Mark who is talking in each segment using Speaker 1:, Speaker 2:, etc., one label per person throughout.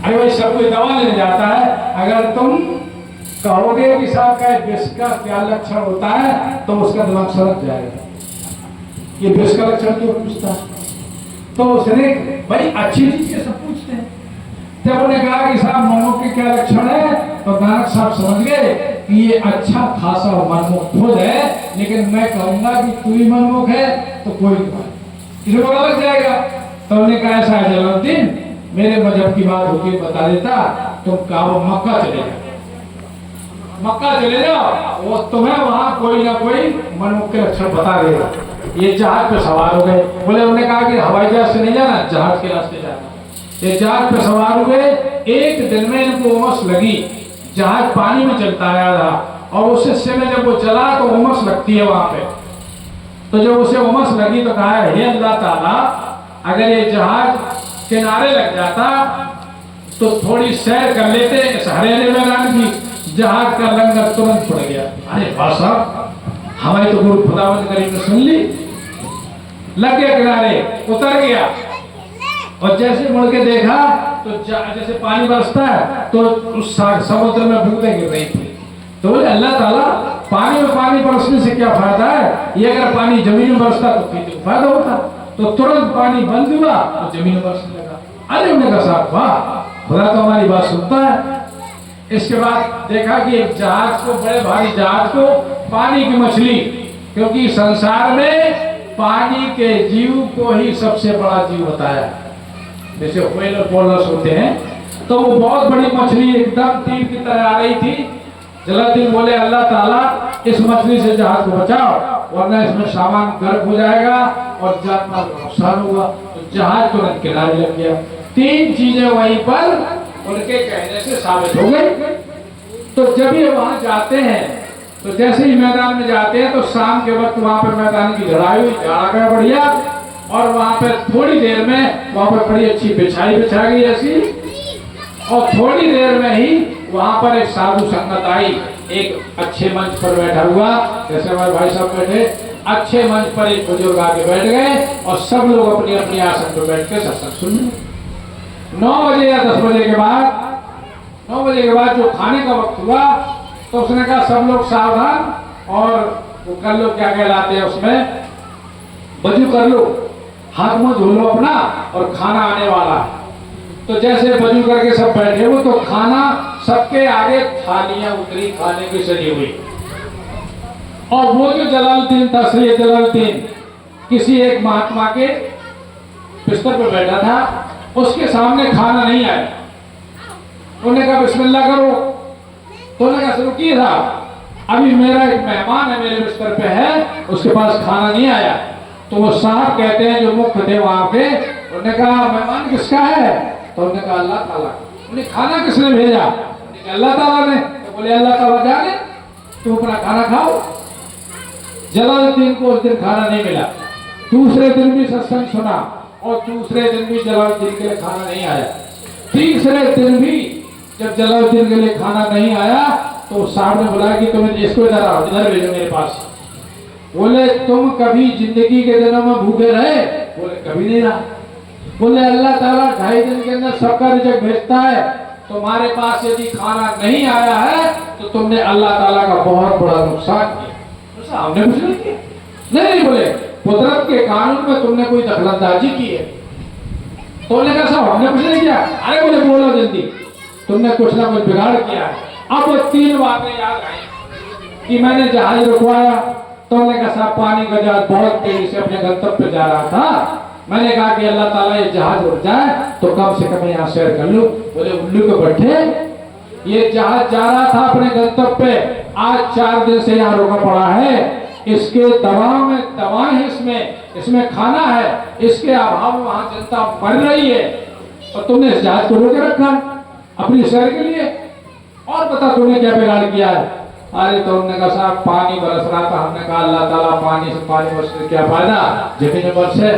Speaker 1: अरे भाई सब कोई दवा लेने जाता है, अगर तुम कहोगे कि साहब का विष का क्या लक्षण होता है तो उसका दिमाग सड़क जाएगा, ये विष का लक्षण क्यों पूछता है? तो उसने भाई अच्छी चीज के सब पूछते हैं। जब उन्होंने कहा कि साहब मनमुख के क्या लक्षण है, तो नानक साहब समझ गए कि ये अच्छा खासा मनमुख खुद है, लेकिन मैं कहूंगा कि तू ही मनमुख है तो कोई नहीं, किसी को लग जाएगा। तो उन्होंने कहा ऐसा है जलालुद्दीन, मेरे मजहब की बात होती बता देता, तुम काबो मक्का चले जाओ, मक्का चले जाओ, वो तुम्हें वहां कोई ना कोई मनमुख के लक्षण बता देगा। ये जहाज पे सवार हो गए। बोले उन्होंने कहा कि हवाई जहाज से नहीं जाना, जहाज के रास्ते जाना। ये जहाज पे सवार हो गए। एक दिन में इनको उमस लगी, जहाज पानी में चलता आया था, और उस हिस्से में जब वो चला तो उमस लगती है वहां पे। तो जब उसे उमस लगी तो कहा हे अल्लाह ताला, अगर ये जहाज किनारे लग जाता तो थोड़ी सैर कर लेते इस हरियाले मैदान की। जहाज का लंगर तुरंत पड़ गया। अरे वाह साहब, हमारे तो गुरु खुदावंद करीम ने सुन ली, लग गया किनारे, उतर गया, और जैसे मुड़ के देखा तो जैसे पानी बरसता है तो उस समुद्र में बूंदें गिर रही थी। तो बोले अल्लाह ताला, पानी में पानी बरसने से क्या फायदा है, ये अगर पानी जमीन में बरसता तो खेती को फायदा होता। तो तुरंत पानी बंद हुआ और जमीन में बरसने लगा। अरे उन्होंने कहा साहब वाह, खुदा तो हमारी बात सुनता है। इसके बाद देखा कि एक जहाज को, बड़े भारी जहाज को, पानी की मछली, क्योंकि संसार में पानी के जीव को ही सबसे बड़ा जीव बताया, जैसे व्हेल और पोलस होते हैं, तो वो बहुत बड़ी मछली एकदम तीर की तरह आ रही थी। जलालुद्दीन बोले अल्लाह ताला, इस मछली से जहाज को बचाओ, वरना इसमें सामान गर्क हो जाएगा और जान माल का नुकसान होगा। तो जहाज तुरंत किनारे लग गया। तीन चीजें वहीं पर उनके कहने से साबित हो गई। तो जब ये वहां जाते हैं, तो जैसे ही मैदान में जाते हैं तो शाम के वक्त वहां पर मैदान की घड़ाई हुई, झाड़ा गया बढ़िया, और वहां पर थोड़ी देर में वहां पर बड़ी अच्छी बिछाई बिछा गई ऐसी, और थोड़ी देर में ही वहां पर एक साधु संगत आई, एक अच्छे मंच पर बैठा हुआ, जैसे हमारे भाई साहब बैठे, अच्छे मंच पर एक बुजुर्ग आके बैठ गए, और सब लोग अपनी अपनी आसन पर बैठ के सत्संग सुन रहे। 9 बजे या 10 बजे के बाद, 9 बजे के बाद जो खाने का वक्त हुआ, तो उसने कहा सब लोग सावधान, और वो कर लो क्या कहलाते हैं उसमें, वजू कर लो, हाथ मुंह धो लो अपना, और खाना आने वाला है। तो जैसे वजू करके सब बैठे हो तो खाना सबके आगे थालियां उतरी, खाने की सजी हुई, और वो जो जलालुद्दीन था, सैयद जलालुद्दीन, किसी एक महात्मा के बिस्तर पर बैठा था, उसके सामने खाना नहीं आया। उन्होंने कहा बिस्मिल्लाह करो, तो उन्होंने कहा शुरू किया था, अभी मेरा एक मेहमान है मेरे बिस्तर पे है, उसके पास खाना नहीं आया। तो वो साहब कहते हैं जो मुख्य थे वहां पे, उन्होंने कहा मेहमान किसका है? तो उन्होंने कहा अल्लाह ताला। उन्हें खाना किसने भेजा? अल्लाह ताला ने। तो बोले अल्लाह ताला जाने, तुम अपना खाना खाओ। जलालुद्दीन को उस दिन खाना नहीं मिला। दूसरे दिन भी सत्संग सुना, और दूसरे दिन भी जलालुद्दीन के लिए खाना नहीं आया। तीसरे दिन भी जब जलालुद्दीन के लिए खाना नहीं आया, तो साहब ने बोला कि तुम इसको इधर भेजो मेरे पास। बोले तुम कभी जिंदगी के दिनों में भूखे रहे? बोले कभी नहीं रहा। बोले अल्लाह ताला 2.5 दिन के अंदर सबका रिजल्ट भेजता है, तुम्हारे पास यदि खाना नहीं आया है तो तुमने अल्लाह ताला का बहुत बड़ा नुकसान किया। हमने कुछ नहीं किया। नहीं बोले कुदरत के कानून में तुमने कोई दखलंदाजी की है। तो उन्होंने कहा साहब हमने कुछ नहीं किया। अरे बोले बोलो जल्दी, तुमने कुछ ना कुछ बिगाड़ किया है। अब वो 3 बातें याद आई कि मैंने जहाज रुकवाया, तो उन्होंने कहा साहब पानी का जहाज बहुत तेजी से अपने गंतव्य पे जा रहा था, मैंने कहा कि अल्लाह ताला ये जहाज रुक जाए तो कम से कम यहाँ सैर कर लूं। बोले उल्लू को बैठे, ये जहाज जा रहा था अपने गंतव्य पे, आज 4 दिन से यहाँ रुका पड़ा है, इसके दबाव में दवाएं, इसमें खाना है, इसके अभाव में वहां जनता मर रही है, और तुमने इस जहाज को रोके रखा है अपनी सैर के लिए, और बता तुमने क्या बिगाड़ किया है? अरे तो उन्होंने कहा साहब पानी बरस रहा था। हमने कहा अल्लाह ताला पानी से पानी बरसने क्या फायदा, जमीन में बरसे।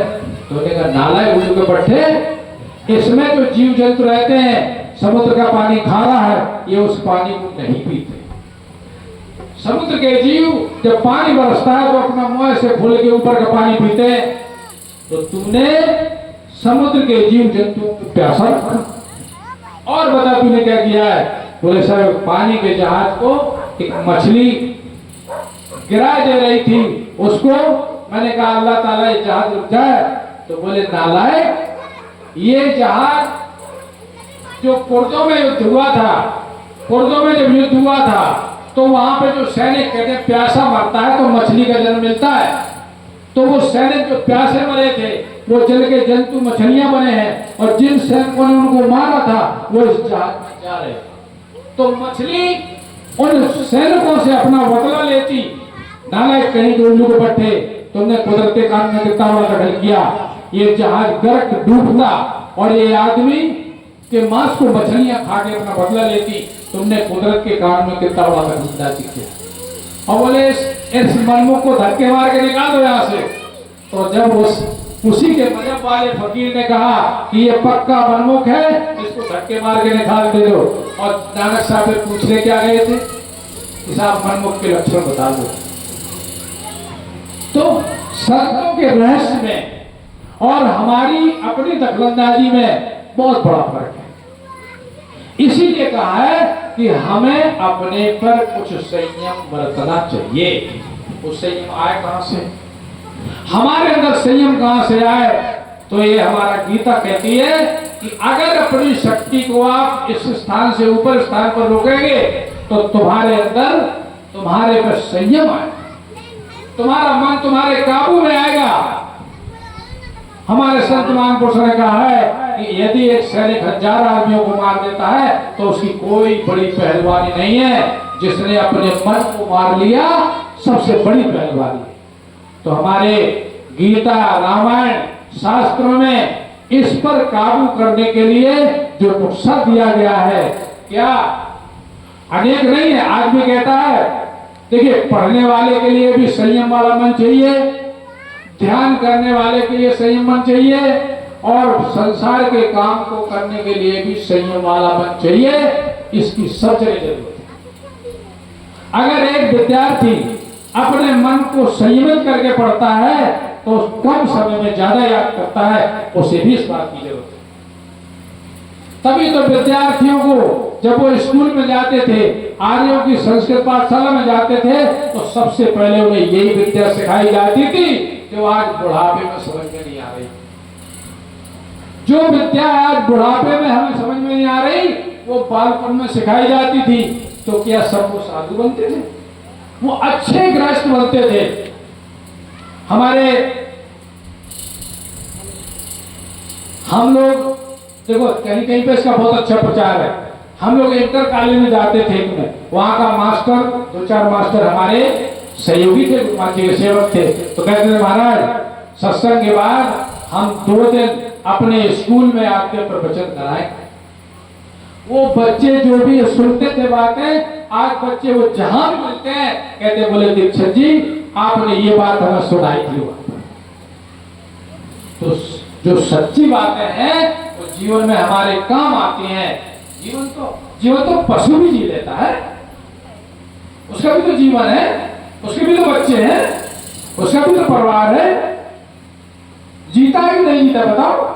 Speaker 1: तो उन्होंने कहा नाला है उल्लू के पट्टे, इसमें जो जीव जंतु रहते हैं समुद्र का पानी खा रहा है, ये उस पानी को नहीं पीते। समुद्र के जीव जब पानी बरसता है तो अपना मुंह से फूल के ऊपर का पानी पीते हैं। तो तूने समुद्र के जीव जंतुओं को प्यासा रखा, और बता तूने क्या किया है? बोले सर पानी के जहाज को एक मछली गिरा दे रही थी, उसको मैंने कहा अल्लाह ताला ये जहाज रुक जाए। तो बोले नालायक, ये जहाज जो पुर्जों में युद्ध हुआ था, पुर्जों में जब युद्ध हुआ था तो वहां पे जो सैनिक कहते हैं प्यासा मरता है तो मछली का जन्म मिलता है, तो वो सैनिक जो प्यासे मरे थे वो जल के जंतु मछलियां बने हैं, और जिन सैनिकों ने उनको मारा था वो इस जहाज में जा रहे। तो मछली उन सैनिकों से अपना बदला लेती। नालायक कहीं के उल्लू के पट्टे, तुमने कुदरती कानून में कितना बड़ा दखल किया। ये जहाज गर्क डूबता और ये आदमी के मांस को मछलियां खा के अपना बदला लेती। तुमने कुदरत के कानून में कितना बड़ा दखल किया। और बोले इस मनमुख को धक्के मार के निकाल दो यहाँ से। तो जब उसी के मजहब वाले फकीर ने कहा कि ये पक्का मनमुख है, इसको धक्के मार के निकाल दे दो। और नानक साहब से पूछने क्या गए थे कि साहब मनमुख के लक्षण बता दो। तो संतों के रहस्य में और हमारी अपनी दखलंदाजी में बहुत बड़ा फर्क है। इसीलिए कहा है कि हमें अपने पर कुछ संयम बरतना चाहिए। उस संयम आए कहां से? हमारे अंदर संयम कहां से आए? तो ये हमारा गीता कहती है कि अगर अपनी शक्ति को आप इस स्थान से ऊपर स्थान पर रोकेंगे तो तुम्हारे अंदर तुम्हारे पर संयम आए, तुम्हारा मन तुम्हारे काबू में आएगा। हमारे संत महापुरुष ने कहा है कि यदि एक सैनिक 1000 आदमियों को मार देता है तो उसकी कोई बड़ी पहलवानी नहीं है, जिसने अपने मन को मार लिया सबसे बड़ी पहलवानी है। तो हमारे गीता रामायण शास्त्रों में इस पर काबू करने के लिए जो नुस्खा दिया गया है, क्या अनेक नहीं है। आदमी कहता है, देखिए पढ़ने वाले के लिए भी संयम वाला मन चाहिए, ध्यान करने वाले के लिए संयम मन चाहिए, और संसार के काम को करने के लिए भी संयम वाला मन चाहिए। इसकी सब जगह जरूरत है। अगर एक विद्यार्थी अपने मन को संयमित करके पढ़ता है तो कम समय में ज्यादा याद करता है, उसे भी इस बात की जरूरत है। तभी तो विद्यार्थियों को जब वो स्कूल में जाते थे, आर्यों की संस्कृत पाठशाला में जाते थे, तो सबसे पहले उन्हें यही विद्या सिखाई जाती थी जो आज बुढ़ापे में समझ में नहीं आ रही। जो विद्या आज बुढ़ापे में हमें समझ में नहीं आ रही, वो बालपन में सिखाई जाती थी। तो क्या सब वो साधु बनते थे? वो अच्छे गृहस्थ बनते थे। हमारे हम लोग देखो कहीं कहीं पे इसका बहुत अच्छा प्रचार है। हम लोग इंटर कॉलेज में जाते थे, वहां का मास्टर, 2-4 मास्टर हमारे सहयोगी थे, गुरुमाची के सेवक थे। तो कहते थे महाराज सत्संग के बाद हम 2 दिन अपने स्कूल में आपके प्रवचन कराएं। वो बच्चे जो भी सुनते थे बातें, आज बच्चे वो जहां भी मिलते हैं कहते बोले दीक्षित जी आपने ये बात हमें सुनाई थी। तो जो सच्ची बातें हैं वो जीवन में हमारे काम आती हैं। जीवन तो पशु भी जी लेता है, उसका भी तो जीवन है, उसके भी तो बच्चे हैं, उसका भी तो परिवार है। जीता है कि नहीं जीता बताओ?